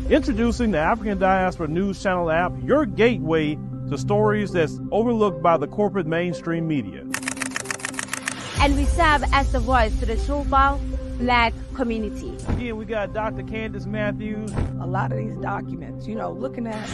Introducing the African Diaspora News Channel app, your gateway to stories that's overlooked by the corporate mainstream media. And we serve as the voice to the so-called Black community. Again, we got Dr. Candace Matthews. A lot of these documents, looking at.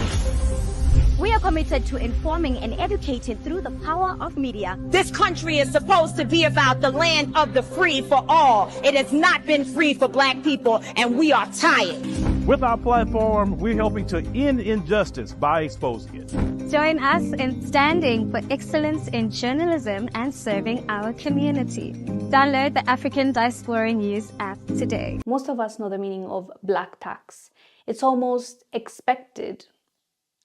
We are committed to informing and educating through the power of media. This country is supposed to be about the land of the free for all. It has not been free for Black people, and we are tired. With our platform, we're helping to end injustice by exposing it. Join us in standing for excellence in journalism and serving our community. Download the African Diaspora News app today. Most of us know the meaning of black tax. It's almost expected.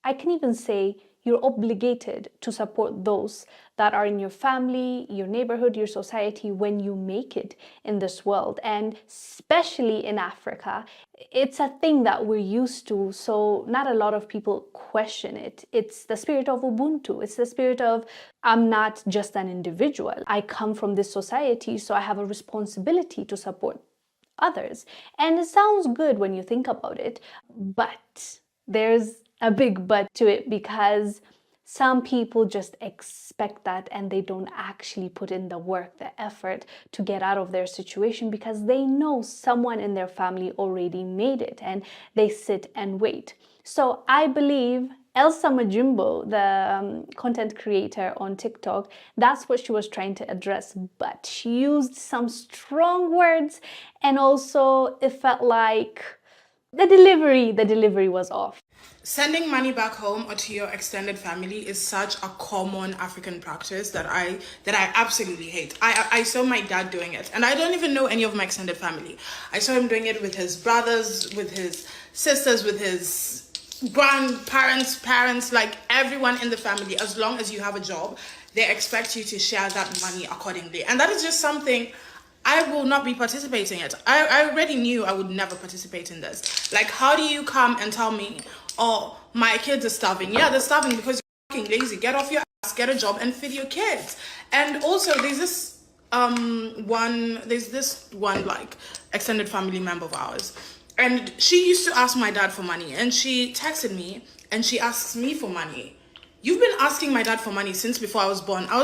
I can even say you're obligated to support those that are in your family, your neighborhood, your society when you make it in this world. And especially in Africa, it's a thing that we're used to, so not a lot of people question it. It's the spirit of Ubuntu. It's the spirit of, I'm not just an individual. I come from this society, so I have a responsibility to support others. And it sounds good when you think about it, but there's a big but to it, because some people just expect that and they don't actually put in the work, the effort to get out of their situation, because they know someone in their family already made it and they sit and wait. So I believe Elsa Majimbo, the content creator on TikTok, that's what she was trying to address, but she used some strong words, and also it felt like the delivery was off. Sending money back home or to your extended family is such a common African practice that I absolutely hate. I saw my dad doing it, and I don't even know any of my extended family. I saw him doing it with his brothers, with his sisters, with his grandparents, parents, like everyone in the family. As long as you have a job, they expect you to share that money accordingly. And that is just something I will not be participating in. I already knew I would never participate in this. Like, how do you come and tell me, oh, my kids are starving? Yeah, they're starving because you're fucking lazy. Get off your ass, get a job, and feed your kids. And also, there's this one like extended family member of ours, and she used to ask my dad for money, and she texted me and she asks me for money. You've been asking my dad for money since before I was born. I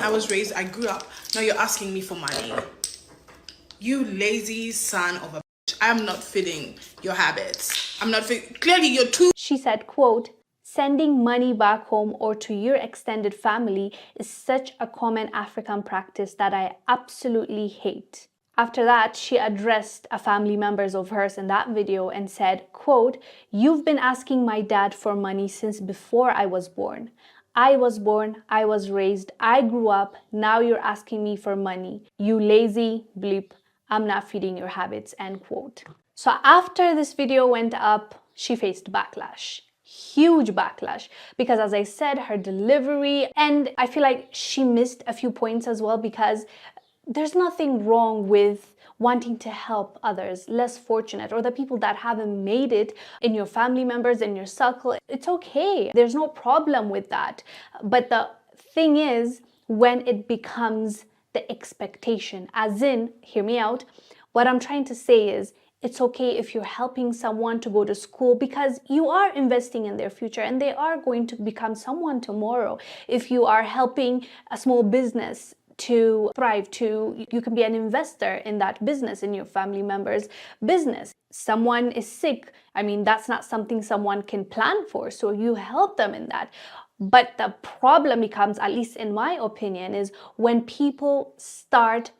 was raised, I grew up. Now you're asking me for money. You lazy son of a bitch. I'm not fitting your habits. Clearly you're too. She said, quote, "Sending money back home or to your extended family is such a common African practice that I absolutely hate." After that, she addressed a family members of hers in that video and said, quote, "You've been asking my dad for money since before I was born. I was born, I was raised, I grew up, now you're asking me for money. You lazy bleep. I'm not feeding your habits," end quote. So after this video went up, she faced backlash. Huge backlash, because as I said, her delivery, and I feel like she missed a few points as well, because there's nothing wrong with wanting to help others less fortunate, or the people that haven't made it in your family members, in your circle. It's okay. There's no problem with that. But the thing is, when it becomes the expectation, as in, hear me out, what I'm trying to say is, it's okay if you're helping someone to go to school, because you are investing in their future and they are going to become someone tomorrow. If you are helping a small business to thrive, you can be an investor in that business, in your family member's business. Someone is sick, I mean, that's not something someone can plan for, so you help them in that. But the problem becomes, at least in my opinion, is when people start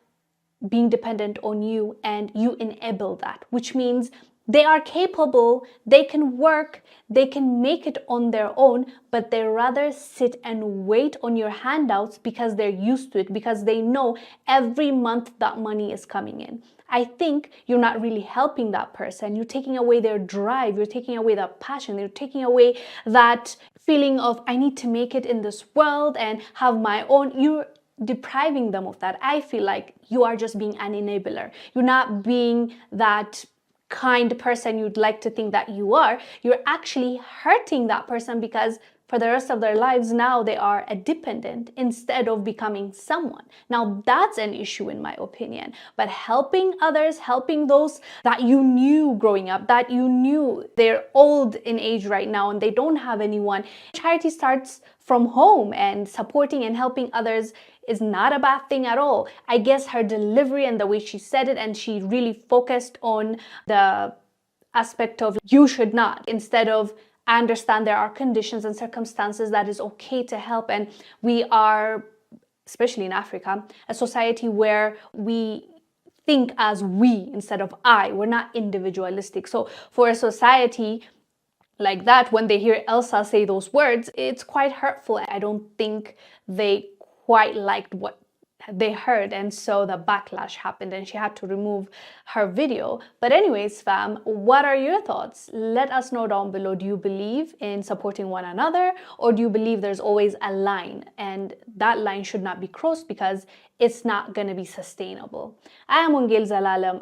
being dependent on you and you enable that, which means they are capable, they can work, they can make it on their own, but they rather sit and wait on your handouts because they're used to it, because they know every month that money is coming in. I think you're not really helping that person. You're taking away their drive, you're taking away that passion, you're taking away that feeling of, I need to make it in this world and have my own. You're depriving them of that. I feel like you are just being an enabler. You're not being that kind person you'd like to think that you are. You're actually hurting that person, because for the rest of their lives. Now they are a dependent instead of becoming someone. Now that's an issue in my opinion. But helping others, helping those that you knew growing up, that you knew they're old in age right now and they don't have anyone. Charity starts from home, and supporting and helping others is not a bad thing at all. I guess her delivery and the way she said it, and she really focused on the aspect of you should not, instead of I understand there are conditions and circumstances that is okay to help, and we are, especially in Africa, a society where we think as we instead of I. We're not individualistic. So for a society like that, when they hear Elsa say those words, it's quite hurtful. I don't think they quite liked what they heard, and so the backlash happened and she had to remove her video. But anyways, fam, what are your thoughts? Let us know down below. Do you believe in supporting one another, or do you believe there's always a line and that line should not be crossed because it's not going to be sustainable? I am Wangel Zalalam.